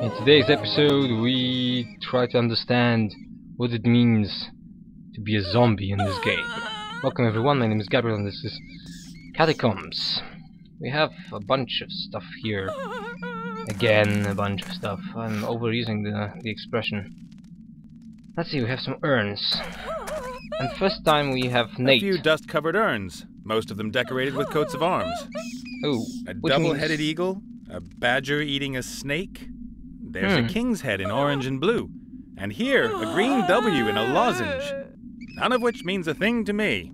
In today's episode, we try to understand what it means to be a zombie in this game. Welcome everyone, my name is Gabriel and this is Catacombs. We have a bunch of stuff here. Again, a bunch of stuff. I'm overusing the expression. Let's see, we have some urns. And first time we have Nate. A few dust-covered urns, most of them decorated with coats of arms. Oh, a double-headed eagle, a badger eating a snake. There's a king's head in orange and blue. And here, a green W in a lozenge. None of which means a thing to me.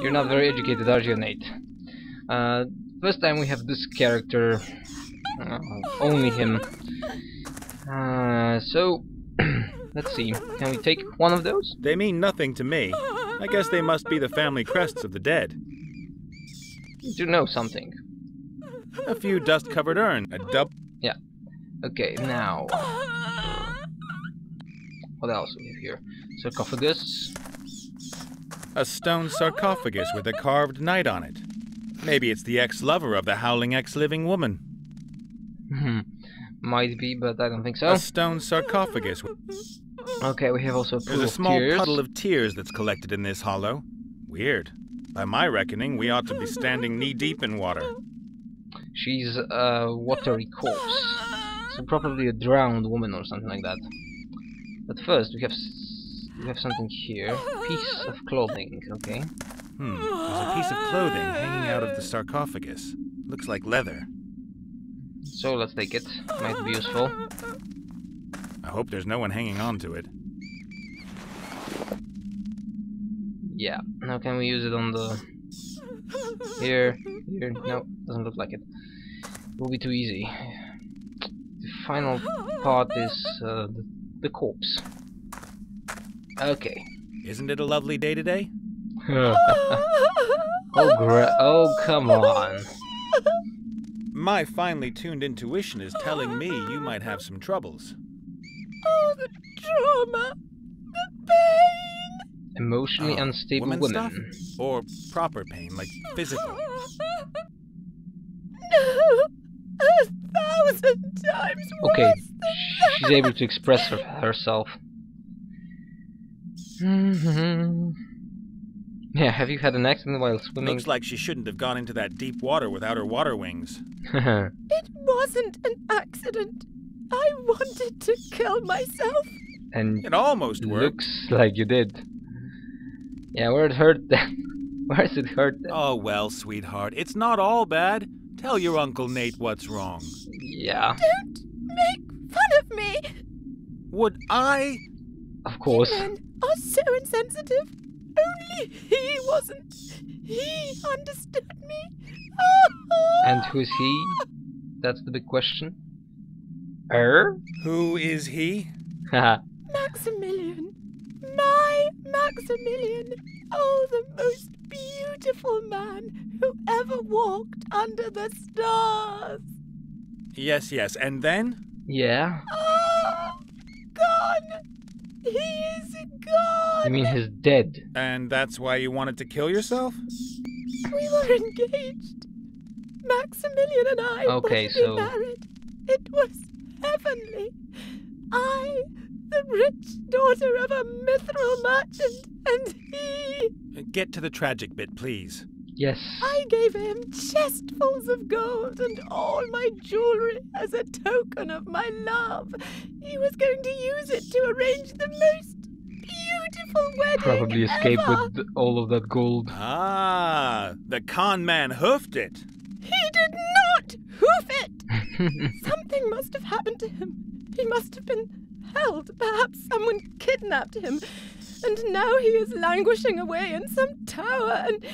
You're not very educated, are you, Nate? First time we have this character. Only him. So, let's see. Can we take one of those? They mean nothing to me. I guess they must be the family crests of the dead. You do know something. A few dust-covered urns. Yeah. Okay, now. What else do we have here? Sarcophagus. A stone sarcophagus with a carved knight on it. Maybe it's the ex-lover of the howling ex-living woman. Might be, but I don't think so. A stone sarcophagus. Okay, we have also a pool There's a of small tears. puddle of tears that's collected in this hollow. Weird. By my reckoning, we ought to be standing knee-deep in water. She's a watery corpse. So probably a drowned woman or something like that. But first, we have something here. Piece of clothing, okay. There's a piece of clothing hanging out of the sarcophagus. Looks like leather. So let's take it. Might be useful. I hope there's no one hanging on to it. Yeah. Now can we use it on the... Here. No, doesn't look like it. It will be too easy. The final part is the corpse. Okay. Isn't it a lovely day today? Oh, come on. My finely tuned intuition is telling me you might have some troubles. Oh, the trauma! The pain! Emotionally unstable women women. Stuff? Or proper pain, like physical? No! 1,000 times worse! Okay, she's able to express herself. Yeah, have you had an accident while swimming? Looks like she shouldn't have gone into that deep water without her water wings. It wasn't an accident. I wanted to kill myself. And it almost worked. Looks like you did. Yeah, where it hurt then? Where's it hurt then? Oh well, sweetheart, it's not all bad. Tell your Uncle Nate what's wrong. Yeah. Don't make fun of me! Would I? Of course. You men are so insensitive. Only he wasn't. He understood me. And who is he? That's the big question. Who is he? Haha. Maximilian. My Maximilian. Oh, the most beautiful man who ever walked under the stars. Yes, and then? Yeah. Oh, gone. He is gone. You mean he's dead? And that's why you wanted to kill yourself? We were engaged. Maximilian and I were to be married. It was heavenly. I, the rich daughter of a mithril merchant, and he... Get to the tragic bit, please. Yes. I gave him chestfuls of gold and all my jewelry as a token of my love. He was going to use it to arrange the most beautiful wedding Probably escape ever. with all of that gold. Ah, the con man hoofed it. He did not hoof it! Something must have happened to him. He must have been held. Perhaps someone kidnapped him. And now he is languishing away in some tower and...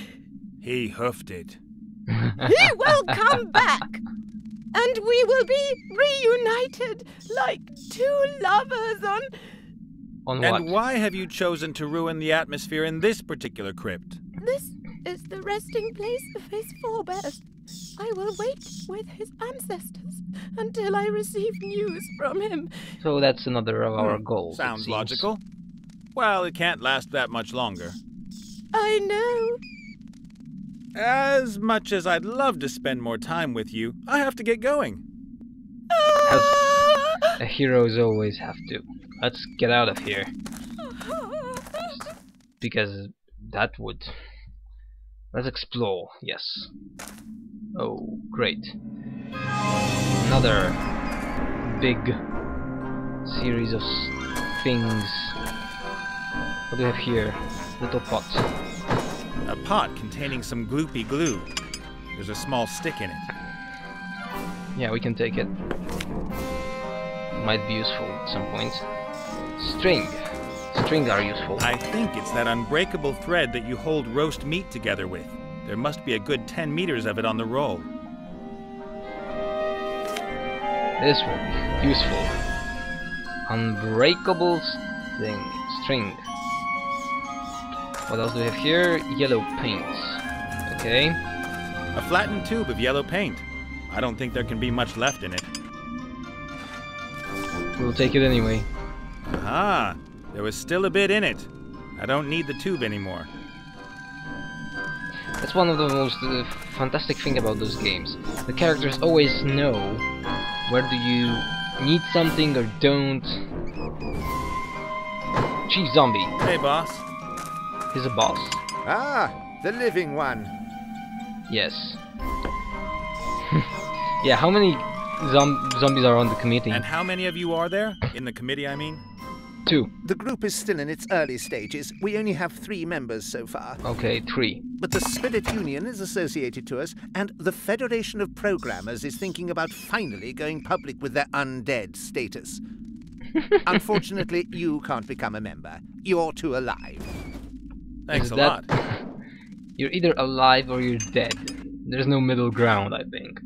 He hoofed it. He will come back! And we will be reunited like two lovers on... On what? And why have you chosen to ruin the atmosphere in this particular crypt? This is the resting place of his forebears. I will wait with his ancestors until I receive news from him. So that's another of our goals. Sounds logical. Well, it can't last that much longer. I know. As much as I'd love to spend more time with you, I have to get going. A heroes always have to. Let's get out of here. Because that would... Let's explore, yes. Oh, great. Another big series of things. What do we have here? Little pot. A pot containing some gloopy glue. There's a small stick in it. Yeah, we can take it. Might be useful at some point. String. Strings are useful. I think it's that unbreakable thread that you hold roast meat together with. There must be a good 10 meters of it on the roll. This will be useful. Unbreakable string. What else do we have here? Yellow paint. Okay. A flattened tube of yellow paint. I don't think there can be much left in it. We'll take it anyway. Ah, there was still a bit in it. I don't need the tube anymore. That's one of the most fantastic thing about those games. The characters always know where do you need something or don't. Chief Zombie. Hey, boss. He's a boss. Ah, the living one. Yes. Yeah, how many zombies are on the committee? And how many of you are there? In the committee, I mean? 2. The group is still in its early stages. We only have 3 members so far. Okay, 3. But the Spirit Union is associated to us, and the Federation of Programmers is thinking about finally going public with their undead status. Unfortunately, you can't become a member. You're too alive. Thanks a lot. You're either alive or you're dead. There's no middle ground, I think.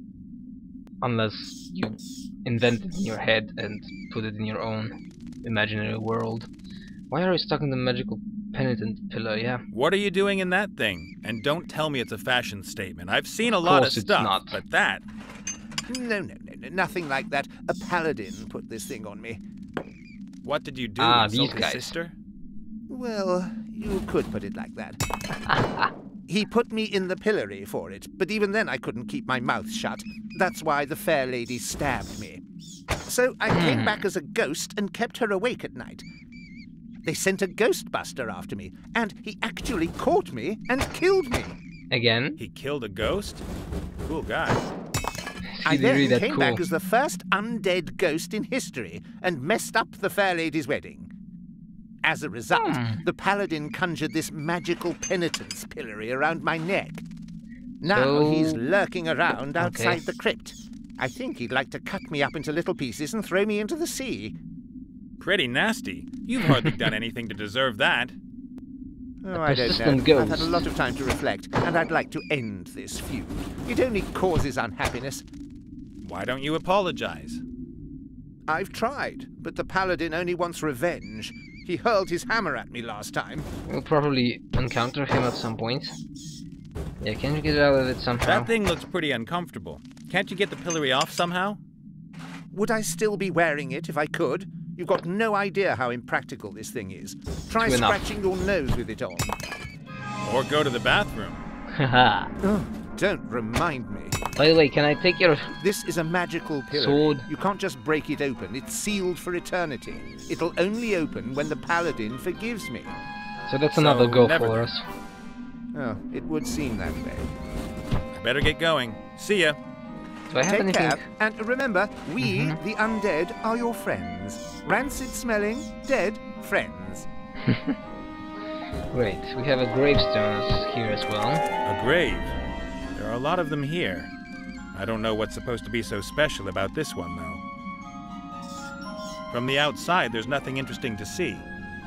Unless you invent it in your head and put it in your own imaginary world. Why are we stuck in the magical penitent pillar, yeah? What are you doing in that thing? And don't tell me it's a fashion statement. I've seen a lot of stuff, but that... No, nothing like that. A paladin put this thing on me. What did you do? These guys. Sister? Well, you could put it like that. He put me in the pillory for it, but even then I couldn't keep my mouth shut. That's why the fair lady stabbed me. So I came back as a ghost and kept her awake at night. They sent a ghostbuster after me, and he actually caught me and killed me. Again? He killed a ghost? Cool guy. I then came back as the first undead ghost in history and messed up the fair lady's wedding. As a result, the paladin conjured this magical penitence pillory around my neck. Now he's lurking around outside the crypt. I think he'd like to cut me up into little pieces and throw me into the sea. Pretty nasty. You've hardly done anything to deserve that. Oh, I don't know. Ghost. I've had a lot of time to reflect, and I'd like to end this feud. It only causes unhappiness. Why don't you apologize? I've tried, but the paladin only wants revenge. He hurled his hammer at me last time. We'll probably encounter him at some point. Yeah, can you get out of it somehow? That thing looks pretty uncomfortable. Can't you get the pillory off somehow? Would I still be wearing it if I could? You've got no idea how impractical this thing is. Try scratching your nose with it on. Or go to the bathroom. Haha. Oh, don't remind me. By the way, can I take your... This is a magical pillory. Sword? You can't just break it open. It's sealed for eternity. It'll only open when the paladin forgives me. So that's another go never for then. us. Oh, it would seem that way. I better get going. See ya. Do I have Take anything? care, and remember, we, the undead, are your friends. Rancid-smelling, dead friends. Great. We have a gravestone here as well. A grave. There are a lot of them here. I don't know what's supposed to be so special about this one, though. From the outside, there's nothing interesting to see.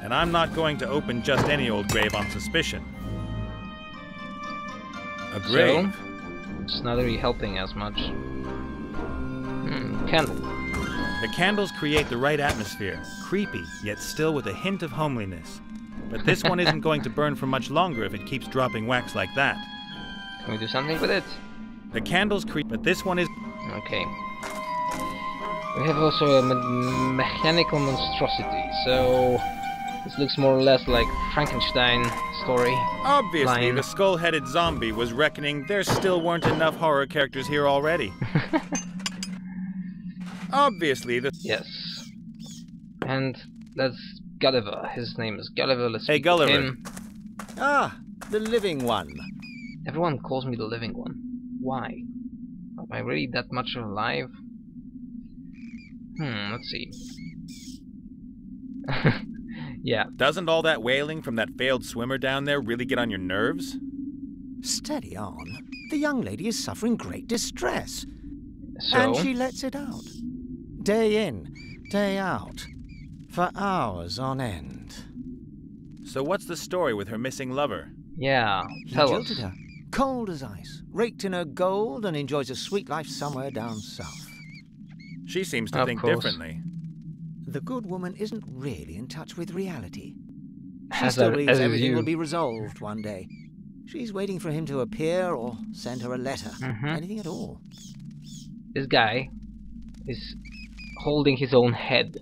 And I'm not going to open just any old grave on suspicion. A grave. So, it's not really helping as much. Candle. The candles create the right atmosphere. Creepy, yet still with a hint of homeliness. But this one isn't going to burn for much longer if it keeps dropping wax like that. Can we do something with it? The candles but this one is... Okay. We have also a mechanical monstrosity, so... This looks more or less like Frankenstein story. Obviously, line. the skull-headed zombie was reckoning there still weren't enough horror characters here already. Obviously, the... Yes. And that's Gulliver. His name is Gulliver. Let's Hey, speak Gulliver. with him. Ah, the living one. Everyone calls me the living one. Why? Am I really that much alive? Let's see. Yeah. Doesn't all that wailing from that failed swimmer down there really get on your nerves? Steady on. The young lady is suffering great distress. So? And she lets it out. Day in, day out. For hours on end. So what's the story with her missing lover? Yeah, He tell jilted us. her, cold as ice, raked in her gold, and enjoys a sweet life somewhere down south. She seems to Of think course. differently. The good woman isn't really in touch with reality. She As still a- believes as is everything you. will be resolved one day. She's waiting for him to appear or send her a letter. Anything at all. This guy is holding his own head.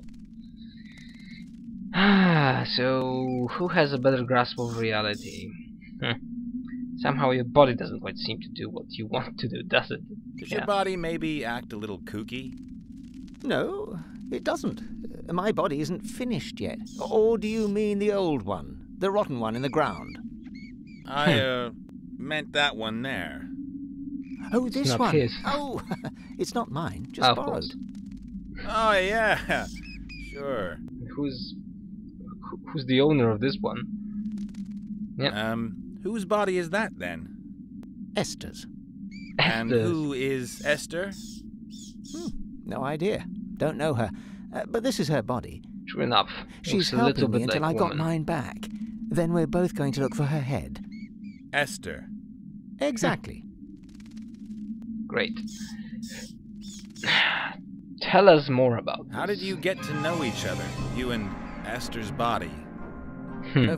So, who has a better grasp of reality? Somehow your body doesn't quite seem to do what you want to do, does it? Does your body maybe act a little kooky? No, it doesn't. My body isn't finished yet. Or do you mean the old one? The rotten one in the ground? I, meant that one there. Oh, this not one. his. Oh, it's not mine, just Of borrowed. course. Oh, yeah. Sure. Who's the owner of this one? Yep. Whose body is that then? Esther's. And Esther's. who is Esther? No idea. Don't know her. But this is her body. True enough. She's Looks a little helping me bit until like I got woman. mine back. Then we're both going to look for her head. Esther. Exactly. Great. Tell us more about How this. did you get to know each other, you and Esther's body?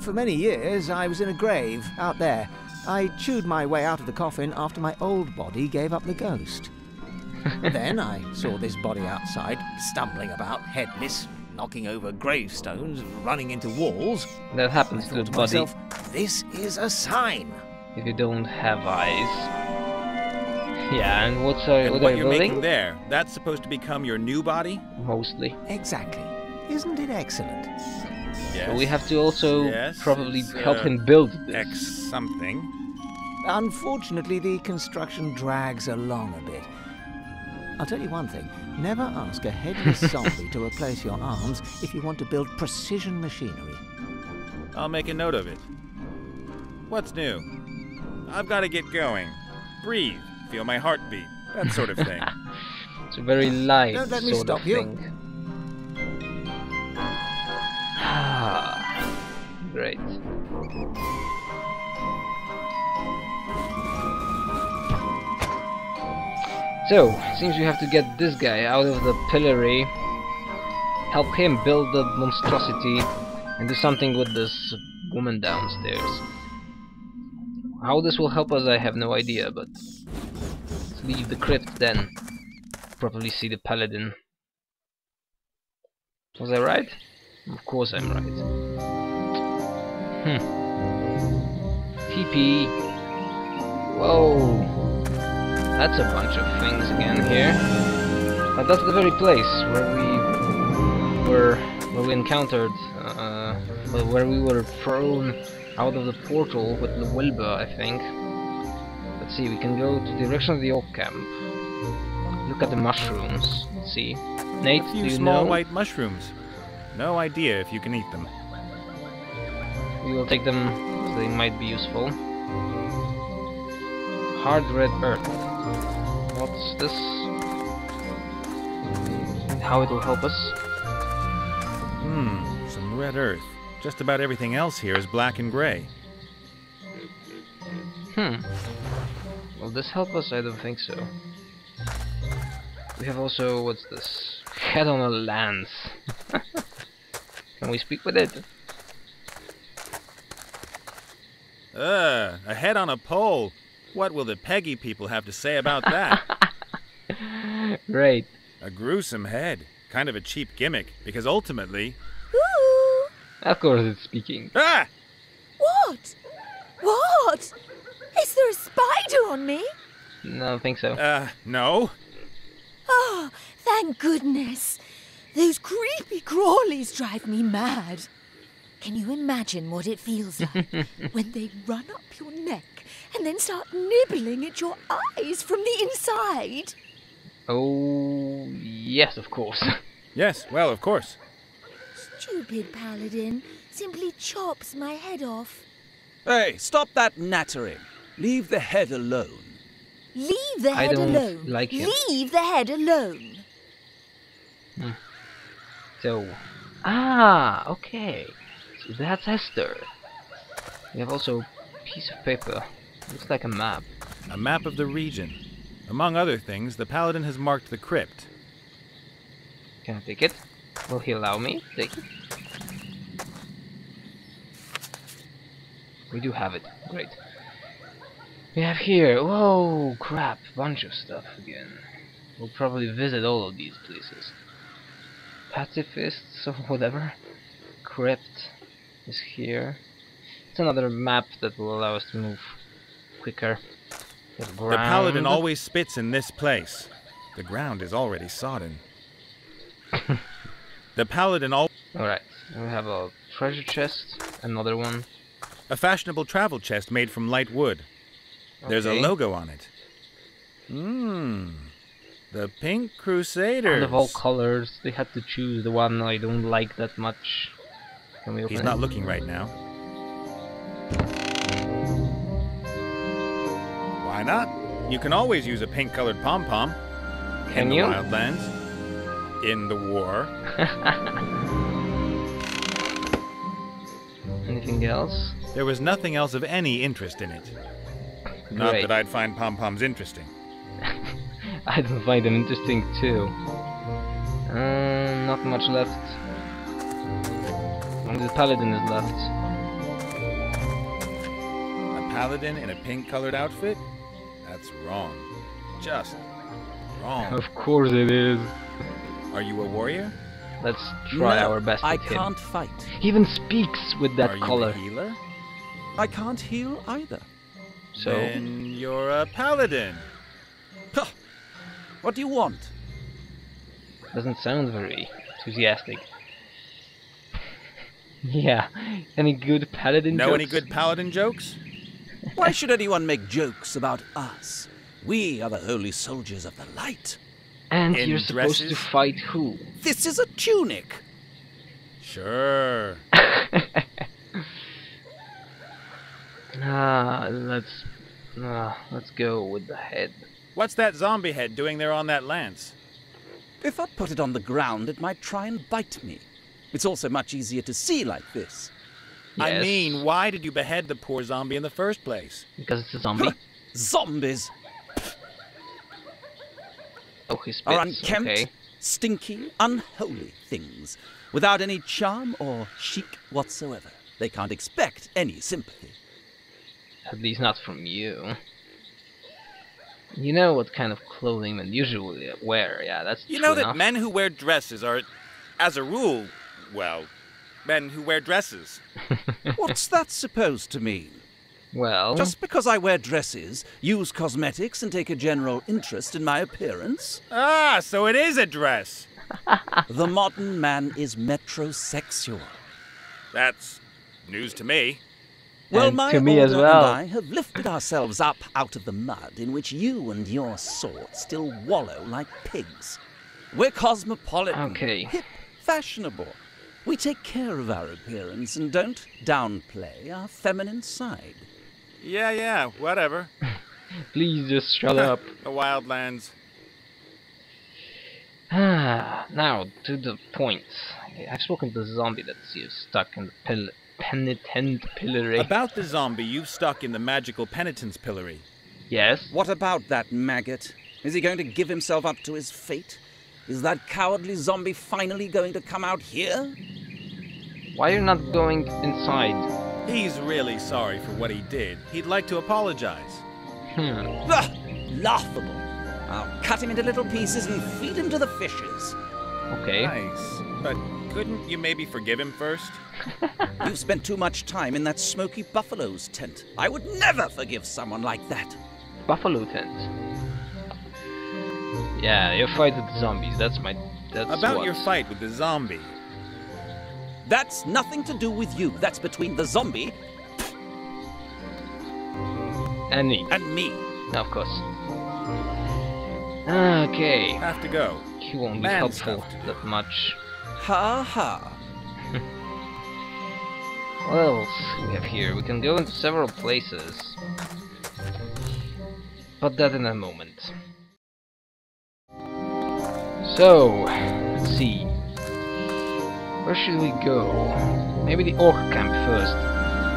For many years, I was in a grave out there. I chewed my way out of the coffin after my old body gave up the ghost. Then I saw this body outside, stumbling about, headless, knocking over gravestones, running into walls. That I happens to thought the to body myself, this is a sign. if you don't have eyes. Yeah, and what are And you what you're building? making there, that's supposed to become your new body? Mostly. Exactly. Isn't it excellent? Yes. But we have to also Yes, probably it's, help him build this. X something. Unfortunately, the construction drags along a bit. I'll tell you one thing. Never ask a headless zombie to replace your arms if you want to build precision machinery. I'll make a note of it. What's new? I've got to get going. Breathe. Feel my heartbeat. That sort of thing. It's a very light Don't let me sort stop of you. thing. Ah, great. So, seems we have to get this guy out of the pillory, help him build the monstrosity, and do something with this woman downstairs. How this will help us, I have no idea, but let's leave the crypt then. Probably see the paladin. Was I right? Of course I'm right. TP. Whoa. That's a bunch of things again here. But that's the very place where we encountered, where we were thrown out of the portal with the Wilbur, I think. Let's see, we can go to the direction of the Orc camp. Look at the mushrooms. Let's see. Nate, A do few you small know? white mushrooms. No idea if you can eat them. We will take them, so they might be useful. Hard red earth. What's this? And how it will help us? Some red earth. Just about everything else here is black and gray. Will this help us? I don't think so. We have also, what's this? Head on a lance. Can we speak with it? A head on a pole. What will the Peggy people have to say about that? Great. A gruesome head. Kind of a cheap gimmick, because ultimately... Ooh! Of course it's speaking. Ah! What? What? Is there a spider on me? No, I don't think so. No. Oh, thank goodness. Those creepy crawlies drive me mad. Can you imagine what it feels like when they run up your neck and then start nibbling at your eyes from the inside? Oh, yes, of course. Yes, well, of course. Stupid paladin simply chops my head off. Hey, stop that nattering. Leave the head alone. Leave the head alone. Like him. Leave the head alone. So, okay. So that's Esther. We have also a piece of paper. Looks like a map. A map of the region. Among other things, the paladin has marked the crypt. Can I take it? Will he allow me to take it? We do have it. Great. We have here, whoa, crap, bunch of stuff again. We'll probably visit all of these places. Pacifists or whatever. Crypt is here. It's another map that will allow us to move quicker. The paladin always spits in this place. The ground is already sodden. The paladin Alright, we have a treasure chest, another one. A fashionable travel chest made from light wood. There's a logo on it. The Pink Crusaders. Out of all colors, they had to choose the one I don't like that much. Can we open it? He's not looking right now. Why not? You can always use a pink-colored pom-pom. Can in the you? Wildlands. In the war. Anything else? There was nothing else of any interest in it. Great. Not that I'd find pom-poms interesting. I don't find them interesting too. Not much left. Only the paladin is left. A paladin in a pink-colored outfit? That's wrong. Just wrong. Of course it is. Are you a warrior? Let's try our best with I him. can't fight. He even speaks with that Are color. you a healer? I can't heal either. So Then you're a paladin. Huh. What do you want? doesn't sound very enthusiastic. Yeah, any good paladin Know jokes? any good paladin jokes? Why should anyone make jokes about us? We are the holy soldiers of the light. And In you're supposed dresses? to fight who? This is a tunic. Sure. Let's go with the head. What's that zombie head doing there on that lance? If I put it on the ground, it might try and bite me. It's also much easier to see like this. I Yes. mean, why did you behead the poor zombie in the first place? Because it's a zombie. Zombies Oh, he spits. are unkempt, Okay. stinky, unholy things, without any charm or chic whatsoever. They can't expect any sympathy. At least not from you. You know what kind of clothing men usually wear, yeah, that's You true know that enough. men who wear dresses are, as a rule, well, men who wear dresses. What's that supposed to mean? Well, Just because I wear dresses, use cosmetics, and take a general interest in my appearance? Ah, so it is a dress. The modern man is metrosexual. That's news to me. Well, And my to me as order well. and I have lifted ourselves up out of the mud in which you and your sort still wallow like pigs. We're cosmopolitan, Okay. hip, fashionable. We take care of our appearance and don't downplay our feminine side. Yeah, whatever. please just shut up. The Wildlands. Now, to the point. I've spoken to the zombie that's stuck in the penitent pillory. About the zombie you've stuck in the magical penitence pillory. Yes? What about that maggot? Is he going to give himself up to his fate? Is that cowardly zombie finally going to come out here? Why are you not going inside? He's really sorry for what he did. He'd like to apologize. Ah, laughable. I'll cut him into little pieces and feed him to the fishes. Okay. Nice. But couldn't you maybe forgive him first? You've spent too much time in that smoky buffalo's tent. I would never forgive someone like that. Buffalo tent. Yeah, you fight with zombies. That's my That's about what? your fight with the zombie. That's nothing to do with you. That's between the zombie And me. And me. Of course. Okay. Have to go. He won't be Man helpful stuff to do. that much. Ha ha. What else we have here? We can go into several places. But that in a moment. So, let's see. Where should we go? Maybe the Orc camp first.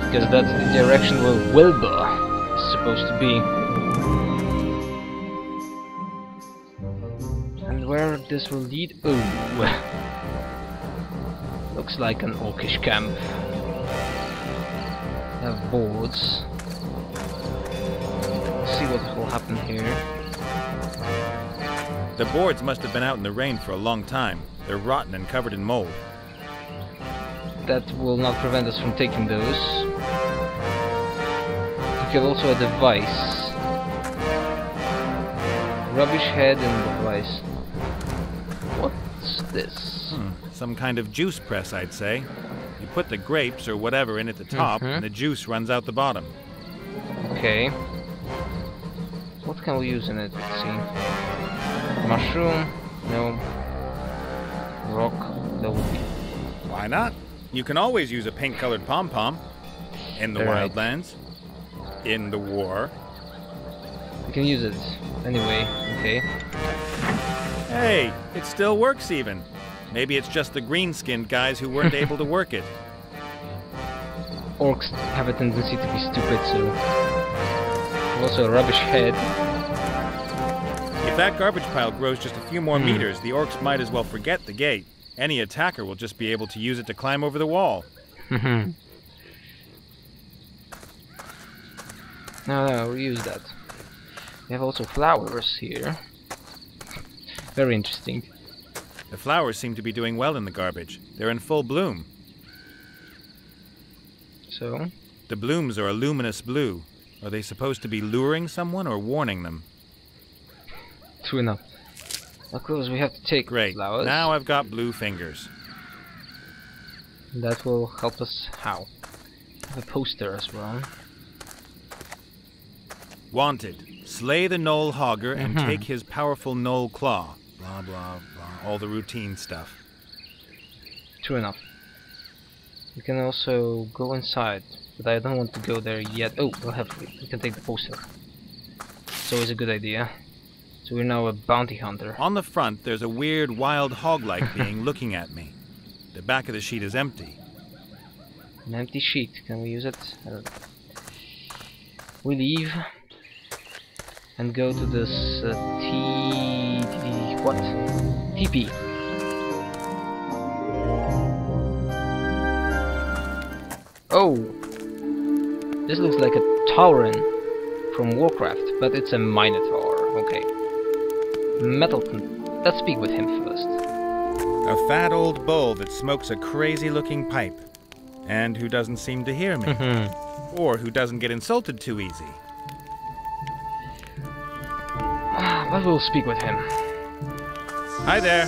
Because that's the direction where Wilbur is supposed to be. And where this will lead? Oh, looks like an Orcish camp. They have boards. Let's see what will happen here. The boards must have been out in the rain for a long time. They're rotten and covered in mold. That will not prevent us from taking those. We have also a device. Rubbish head and device. What's this? Some kind of juice press, I'd say. You put the grapes or whatever in at the top, and the juice runs out the bottom. Okay. What can we use in it? Let's see. Mushroom? No. Rock? That would be. Why not? You can always use a pink-colored pom-pom. In the Right. wildlands. In the war. We can use it. Anyway, okay. Hey, it still works even. Maybe it's just the green-skinned guys who weren't able to work it. Orcs have a tendency to be stupid, so... Also a rubbish head. If that garbage pile grows just a few more meters, the orcs might as well forget the gate. Any attacker will just be able to use it to climb over the wall. No, we use that. We have also flowers here. Very interesting. The flowers seem to be doing well in the garbage. They're in full bloom. So, The blooms are a luminous blue. Are they supposed to be luring someone or warning them? true enough. Of course, we have to take Great. flowers. Now I've got blue fingers. That will help us how? A poster as well. Wanted. Slay the Gnoll Hogger and take his powerful Gnoll Claw. Blah, blah, blah. All the routine stuff. True enough. We can also go inside, but I don't want to go there yet. Oh, we can take the poster. It's always a good idea. So we're now a bounty hunter. On the front, there's a weird, wild hog-like being looking at me. The back of the sheet is empty. An empty sheet. Can we use it? I don't know. We leave and go to this TP. Oh, this looks like a Tauren from Warcraft, but it's a Minotaur. Okay, Metalton. Let's speak with him first. A fat old bull that smokes a crazy-looking pipe, and who doesn't seem to hear me, or who doesn't get insulted too easy. But we'll speak with him. Hi there.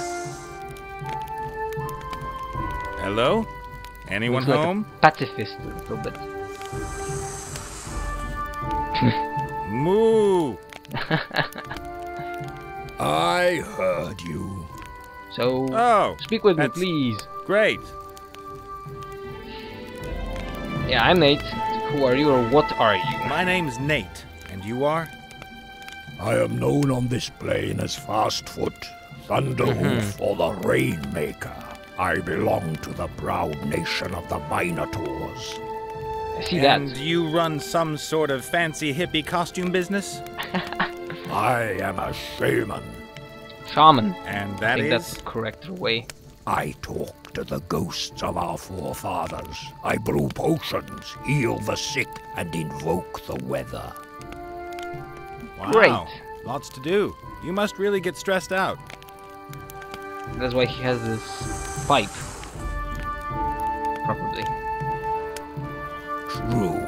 Hello? Anyone Looks home? like a pacifist a little bit. Moo! I heard you. So, Oh, speak with me, that's please. great. Yeah, I'm Nate. Who are you, or what are you? My name's Nate, and you are? I am known on this plane as Fastfoot, Thunderhoof, or the Rainmaker. I belong to the proud nation of the Minotaurs. I see And that. you run some sort of fancy hippie costume business? I am a shaman. Shaman. And I that think is? that's the correct way. I talk to the ghosts of our forefathers. I brew potions, heal the sick, and invoke the weather. Wow. Great. Lots to do. You must really get stressed out. That's why he has this pipe. Probably. True.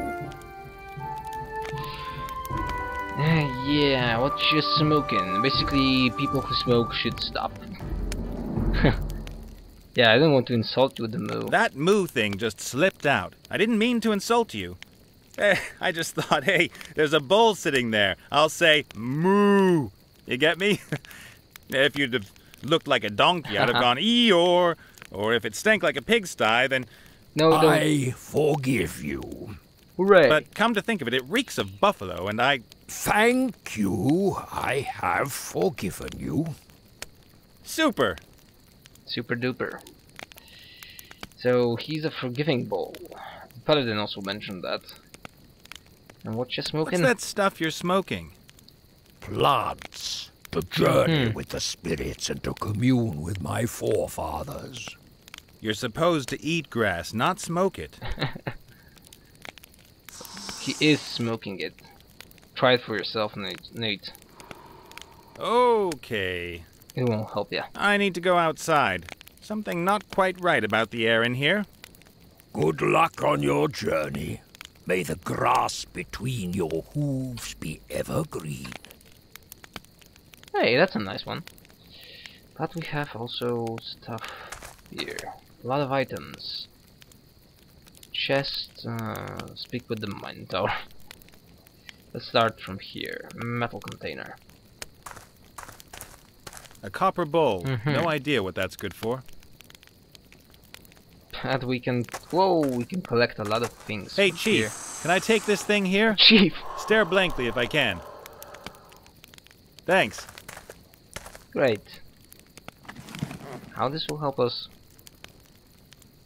Yeah, what you smoking? Basically, people who smoke should stop. Yeah, I didn't want to insult you with the moo. That moo thing just slipped out. I didn't mean to insult you. I just thought, hey, there's a bull sitting there. I'll say moo. You get me? If you'd have looked like a donkey, I'd have gone Eeyore. Or if it stank like a pigsty, then... No, I forgive you. Hooray. But come to think of it, it reeks of buffalo, and I... Thank you. I have forgiven you. Super. Super duper. So he's a forgiving bull. The paladin also mentioned that. And what you smoking? What's that stuff you're smoking? Plants. To journey with the spirits and to commune with my forefathers. You're supposed to eat grass, not smoke it. He is smoking it. Try it for yourself, Nate. Okay. It won't help you. I need to go outside. Something not quite right about the air in here. Good luck on your journey. May the grass between your hooves be evergreen. Hey, that's a nice one. But we have also stuff here. A lot of items. Chest, speak with the Minotaur. Let's start from here. Metal container. A copper bowl. No idea what that's good for. And we can... Whoa, we can collect a lot of things. Hey, Chief, here. can I take this thing here? Chief! Stare blankly if I can. Thanks. Great. How this will help us?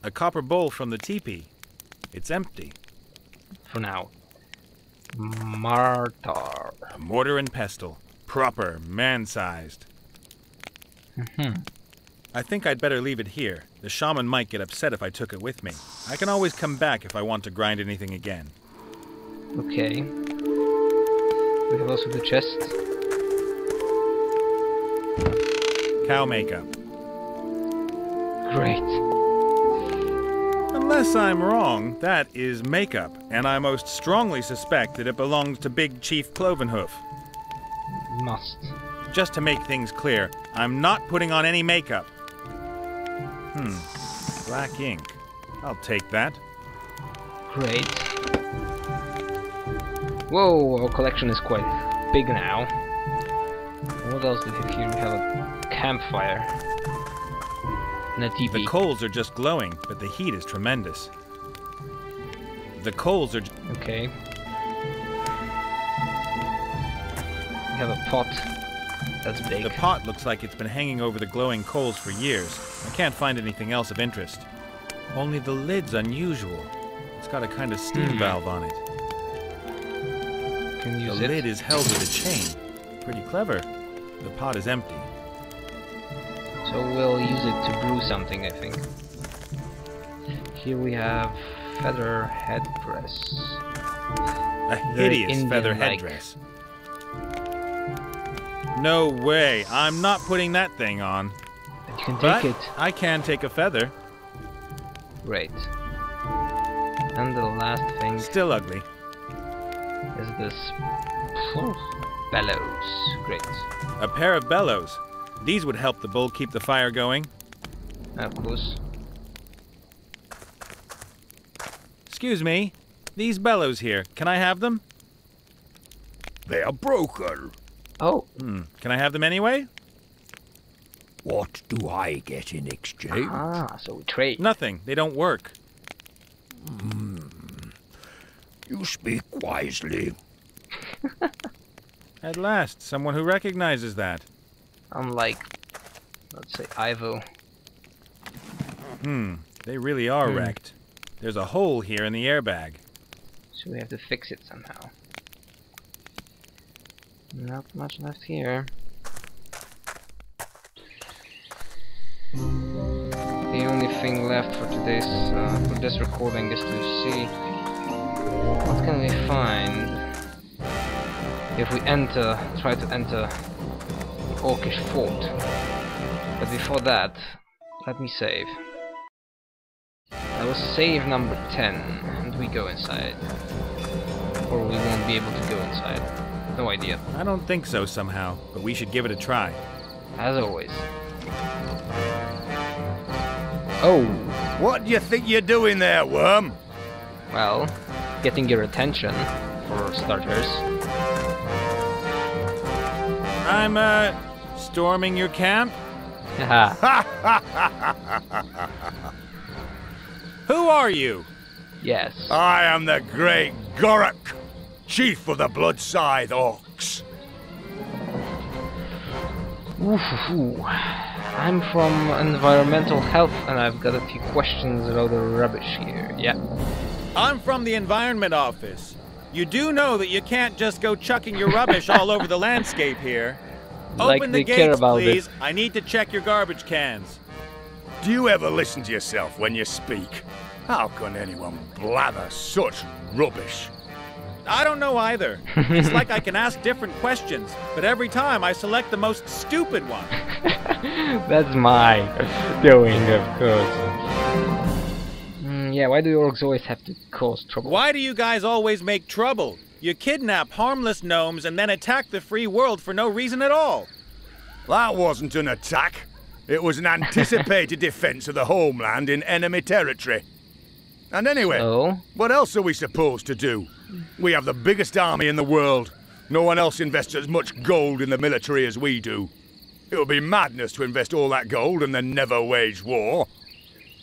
A copper bowl from the teepee. It's empty. For now. Minotaur. A mortar and pestle. Proper, man-sized. I think I'd better leave it here. The shaman might get upset if I took it with me. I can always come back if I want to grind anything again. Okay. We have also the chest. Cow makeup. Great. Unless I'm wrong, that is makeup, and I most strongly suspect that it belongs to Big Chief Clovenhoof. Must. Just to make things clear, I'm not putting on any makeup. Black ink. I'll take that. Great. Whoa, our collection is quite big now. What else do we have here? We have a campfire. And a teepee. The coals are just glowing, but the heat is tremendous. The coals are... Okay. We have a pot. That's big. The pot looks like it's been hanging over the glowing coals for years. I can't find anything else of interest. Only the lid's unusual. It's got a kind of steam valve on it. Can use the it. lid is held with a chain. Pretty clever. The pot is empty. So we'll use it to brew something, I think. Here we have feather headdress. A hideous feather headdress. No way. I'm not putting that thing on. But you can take it. I can take a feather. Great. And the last thing Still ugly. is this bellows. Great. A pair of bellows. These would help the bull keep the fire going. Of course. Excuse me. These bellows here. Can I have them? They are broken. Oh. Can I have them anyway? What do I get in exchange? Ah, so we trade. Nothing. They don't work. You speak wisely. At last, someone who recognizes that. Unlike, let's say, Ivo. They really are wrecked. There's a hole here in the airbag. So we have to fix it somehow. Not much left here. The only thing left for today's for this recording is to see what can we find if we try to enter the Orcish fort. But before that, let me save. That was save number 10, and we go inside. Or we won't be able to go inside. No idea. I don't think so somehow, but we should give it a try. As always. Oh. What do you think you're doing there, worm? Well, getting your attention, for starters. I'm, storming your camp? Haha. Who are you? Yes. I am the great Gorok, chief of the Blood Scythe Orcs. Ooh. I'm from Environmental Health, and I've got a few questions about the rubbish here. Yeah. I'm from the Environment Office. You do know that you can't just go chucking your rubbish all over the landscape here. Like Open they the care gates, about please. it. I need to check your garbage cans. Do you ever listen to yourself when you speak? How can anyone blather such rubbish? I don't know either. It's like I can ask different questions, but every time I select the most stupid one. That's my doing, of course. Yeah, why do orcs always have to cause trouble? Why do you guys always make trouble? You kidnap harmless gnomes and then attack the free world for no reason at all. That wasn't an attack. It was an anticipated defense of the homeland in enemy territory. And anyway, what else are we supposed to do? We have the biggest army in the world. No one else invests as much gold in the military as we do. It would be madness to invest all that gold and then never wage war.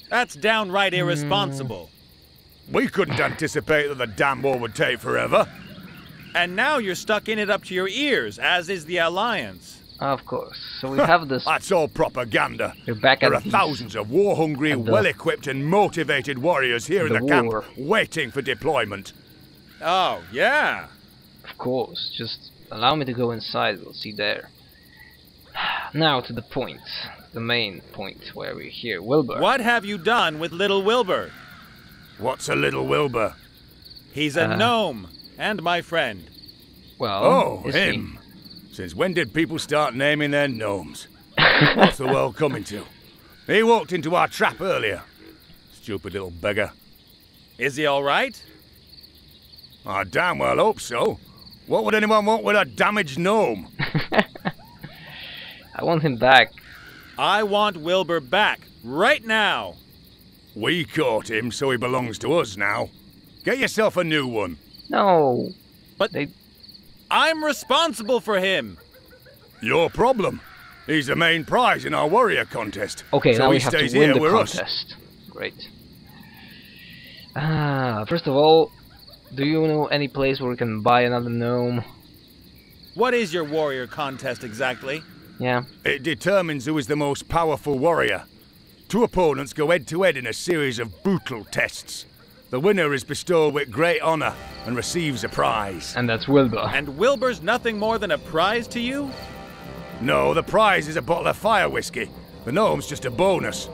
That's downright irresponsible. We couldn't anticipate that the damn war would take forever. And now you're stuck in it up to your ears, as is the Alliance. Of course. So we have this... That's all propaganda. You're back there at are thousands of war-hungry, well-equipped and motivated warriors here in the camp, waiting for deployment. Oh, yeah. Of course. Just allow me to go inside. We'll see there. Now to the point. The main point where we're here. Wilbur. What have you done with little Wilbur? What's a little Wilbur? He's a gnome. And my friend. Well, oh, him. Since when did people start naming their gnomes? What's the world coming to? He walked into our trap earlier. Stupid little beggar. Is he all right? I damn well hope so. What would anyone want with a damaged gnome? I want him back. I want Wilbur back, right now. We caught him, so he belongs to us now. Get yourself a new one. No. But I'm responsible for him. Your problem. He's the main prize in our warrior contest. Okay, so now he we have stays to win here the with contest. Great. First of all, do you know any place where we can buy another gnome? What is your warrior contest exactly? Yeah. It determines who is the most powerful warrior. Two opponents go head-to-head in a series of brutal tests. The winner is bestowed with great honor and receives a prize. And that's Wilbur. And Wilbur's nothing more than a prize to you? No, the prize is a bottle of fire whiskey. The gnome's just a bonus.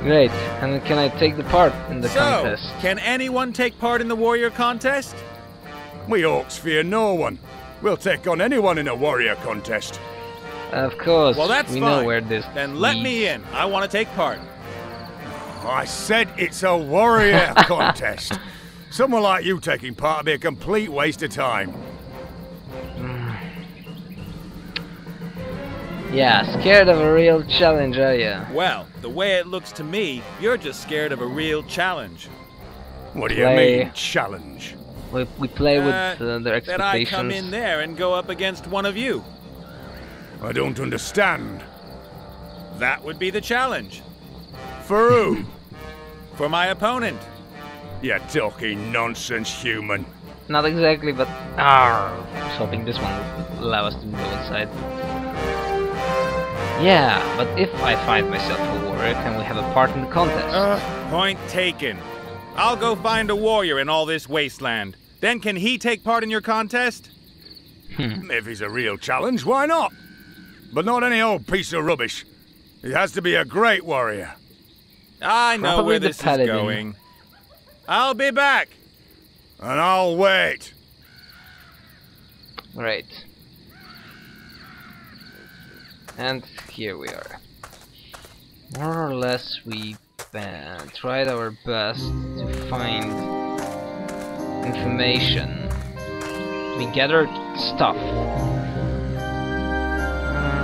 Great. And can I take the part in the contest? Can anyone take part in the warrior contest? We orcs fear no one. We'll take on anyone in a warrior contest. Of course. Well, that's we fine. know where this Then let me in. I want to take part. I said it's a warrior contest. Someone like you taking part would be a complete waste of time. Yeah, scared of a real challenge, are ya? Well, the way it looks to me, you're just scared of a real challenge. What do you mean, challenge? We play with their expectations. That I come in there and go up against one of you. I don't understand. That would be the challenge. For who? For my opponent. You're talking nonsense, human. Not exactly, but I was hoping this one would allow us to go inside. Yeah, but if I find myself a warrior, can we have a part in the contest? Point taken. I'll go find a warrior in all this wasteland. Then can he take part in your contest? If he's a real challenge, why not? But not any old piece of rubbish. He has to be a great warrior. I know Probably where the this is paladin. going. I'll be back. And I'll wait. Right. And here we are. More or less we tried our best to find information. We gathered stuff.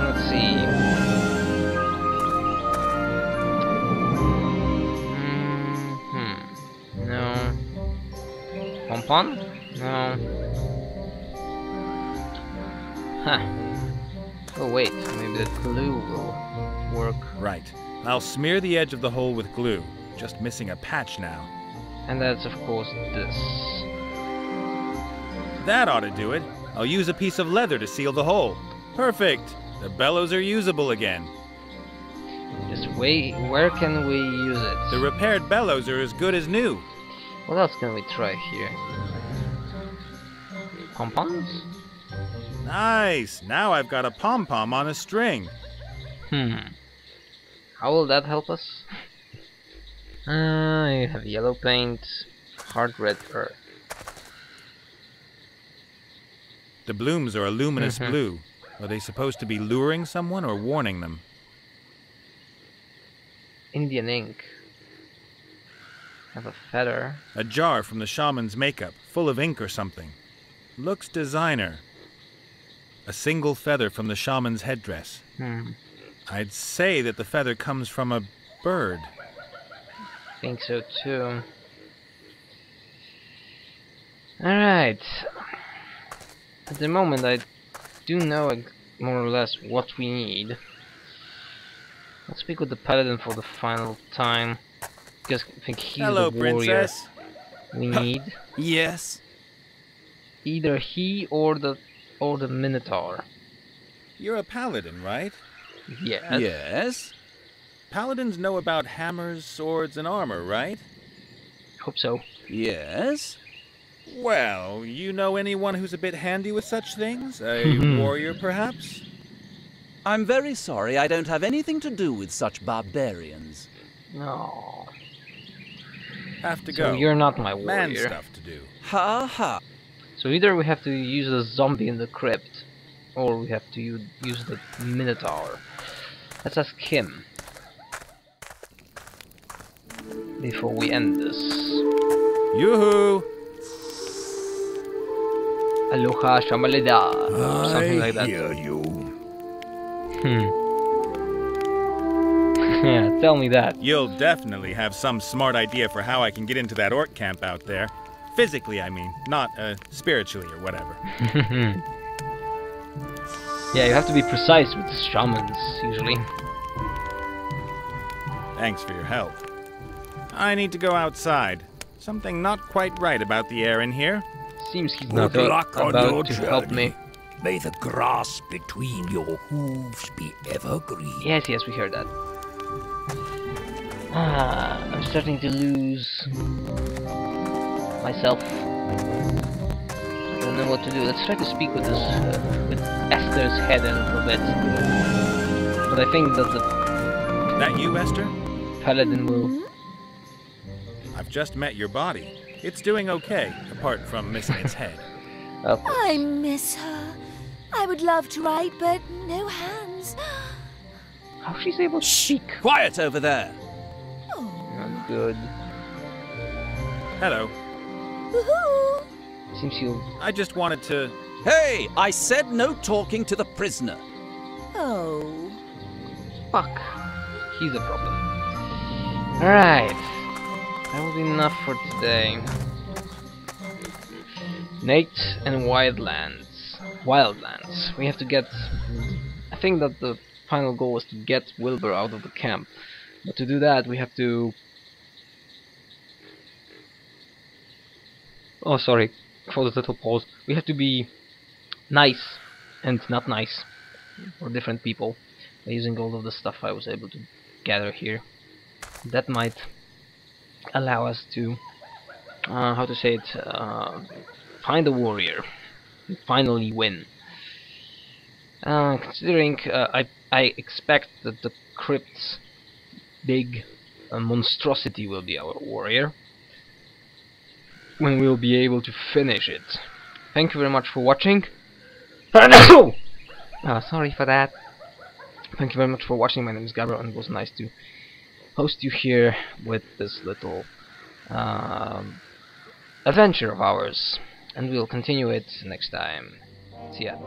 Let's see. Pom-pom? No. Huh. Oh wait, maybe the glue will work. Right. I'll smear the edge of the hole with glue. Just missing a patch now. And that's of course this. That ought to do it. I'll use a piece of leather to seal the hole. Perfect! The bellows are usable again. Just wait, where can we use it? The repaired bellows are as good as new. What else can we try here? Pom-poms? Nice! Now I've got a pom-pom on a string. How will that help us? You have yellow paint, hard red earth. The blooms are a luminous blue. Are they supposed to be luring someone or warning them? Indian ink. Have a feather. A jar from the shaman's makeup, full of ink or something. Looks designer. A single feather from the shaman's headdress. I'd say that the feather comes from a bird. I think so too. Alright. At the moment I do know more or less what we need. Let's speak with the paladin for the final time. Because I think he's the warrior princess. we need. Yes. Either he or the Minotaur. You're a paladin, right? Yes. Yes. Paladins know about hammers, swords, and armor, right? Hope so. Yes. Well, you know anyone who's a bit handy with such things? A warrior, perhaps? I'm very sorry I don't have anything to do with such barbarians. No. Have to So go. you're not my Man warrior. stuff to do. Ha ha. So either we have to use a zombie in the crypt, or we have to use the Minotaur. Let's ask him before we end this. Yoo-hoo! Aloha Shamalida, or something like that. I hear you. Yeah, tell me that. You'll definitely have some smart idea for how I can get into that orc camp out there. Physically, I mean, not spiritually or whatever. Yeah, you have to be precise with shamans, usually. Thanks for your help. I need to go outside. Something not quite right about the air in here. Seems he's not Good luck on about your to help me. journey. May the grass between your hooves be evergreen. Yes, we heard that. I'm starting to lose myself. I don't know what to do. Let's try to speak with this, with Esther's head a little bit. But I think that the That you, Esther? paladin will. I've just met your body. It's doing okay, apart from missing its head. I miss her. I would love to write, but no hands. How she's able to speak? Quiet over there. Not good. Hello. Woohoo! Seems he'll. I just wanted to... Hey, I said no talking to the prisoner. Oh. Fuck. He's a problem. Alright. That will be enough for today. Nate and Wildlands. We have to get... I think that the final goal is to get Wilbur out of the camp. But to do that we have to... Oh, sorry for the little pause. We have to be nice and not nice for different people by using all of the stuff I was able to gather here. That might allow us to, how to say it, find a warrior and finally win. Considering I expect that the crypt's big monstrosity will be our warrior, when we'll be able to finish it. Thank you very much for watching. Sorry for that. Thank you very much for watching. My name is Gabriel, and it was nice to host you here with this little adventure of ours. And we'll continue it next time. See ya.